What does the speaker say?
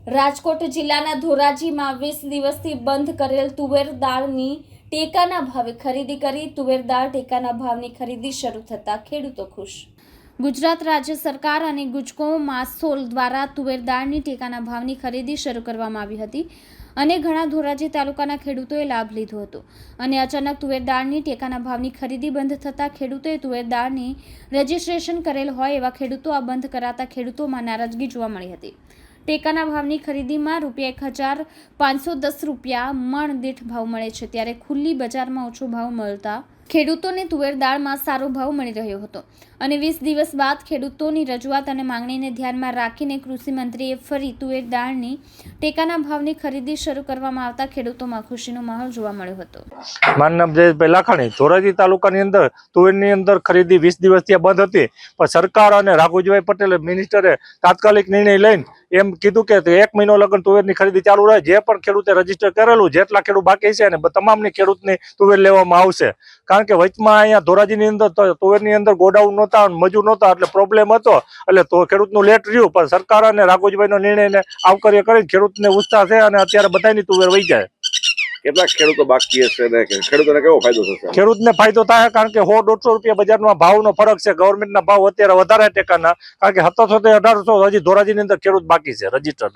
રાજકોટ જિલ્લાના ધોરાજીમાં 20 દિવસથી બંધ કરેલ તુવેર દાળની ટેકાના ભાવે ખરીદી કરી તુવેર દાળ ટેકાના ભાવની ખરીદી શરૂ થતાં ખેડૂતો ખુશ। ગુજરાત રાજ્ય સરકાર અને ગુજકો માસોલ દ્વારા તુવેર દાળની ટેકાના ભાવની ખરીદી શરૂ કરવામાં આવી હતી અને ઘણા ધોરાજી તાલુકાના ખેડૂતોએ લાભ લીધો હતો અને અચાનક તુવેર દાળની ટેકાના ભાવની ખરીદી બંધ થતાં ખેડૂતોએ તુવેર દાળની રજીસ્ટ્રેશન કરેલ હોય એવા ખેડૂતો આ બંધ કરાતા ખેડૂતોમાં નારાજગી જોવા મળી હતી। ટેકાના ભાવની ખરીદીમાં ₹1,510 મણ દીઠ ભાવ મળે છે, ત્યારે ખુલ્લી બજારમાં ઓછો ભાવ મળતા ખેડૂતોને તુવેર દાળમાં સારો ભાવ મળી રહ્યો હતો અને 20 દિવસ બાદ ખેડૂતોની રજૂઆત અને માંગણીને ધ્યાનમાં રાખીને કૃષિ મંત્રીએ ફરી તુવેર દાળની ટેકાના ભાવની ખરીદી શરૂ કરવામાં આવતા ખેડૂતોમાં ખુશીનો માહોલ જોવા મળ્યો હતો। મારું નામ જયેશભાઈ લાખાણી, ધોરાજી તાલુકાની અંદર તુવેરની અંદર ખરીદી 20 દિવસથી બંધ હતી, પણ સરકાર અને રાઘુજીભાઈ પટેલ મિનિસ્ટરે તાત્કાલિક નિર્ણય લઈને એમ કીધું કે 1 મહિનો લગન તુવેરની ખરીદી ચાલુ રહે। જે પણ ખેડૂતે રજીસ્ટર કરેલું, જેટલા ખેડૂત બાકી છે ને તમામની ખેડૂતની તુવેર લેવામાં આવશે, કારણ કે વચમાં અહીંયા ધોરાજીની અંદર તુવેરની અંદર ગોડાઉન નહોતા, મજૂર નહોતા, એટલે પ્રોબ્લેમ હતો, એટલે તો ખેડૂતનું લેટ રહ્યું, પણ સરકાર અને રાઘુજીભાઈનો નિર્ણયને આવકાર્ય કરીને ખેડૂતને ઉત્સાહ છે અને અત્યારે બધાની તુવેર વહી જાય। કેટલા ખેડૂતો બાકી હશે ને ખેડૂતોને કેવો ફાયદો થશે? ખેડૂતને ફાયદો થાય, કારણ કે 100-150 રૂપિયા બજારમાં ભાવનો ફરક છે। ગવર્મેન્ટના ભાવ અત્યારે વધારે ટેકાના, કારણ કે 1700 થી 1800 હજી ધોરાજીની અંદર ખેડૂત બાકી છે રજીસ્ટરના।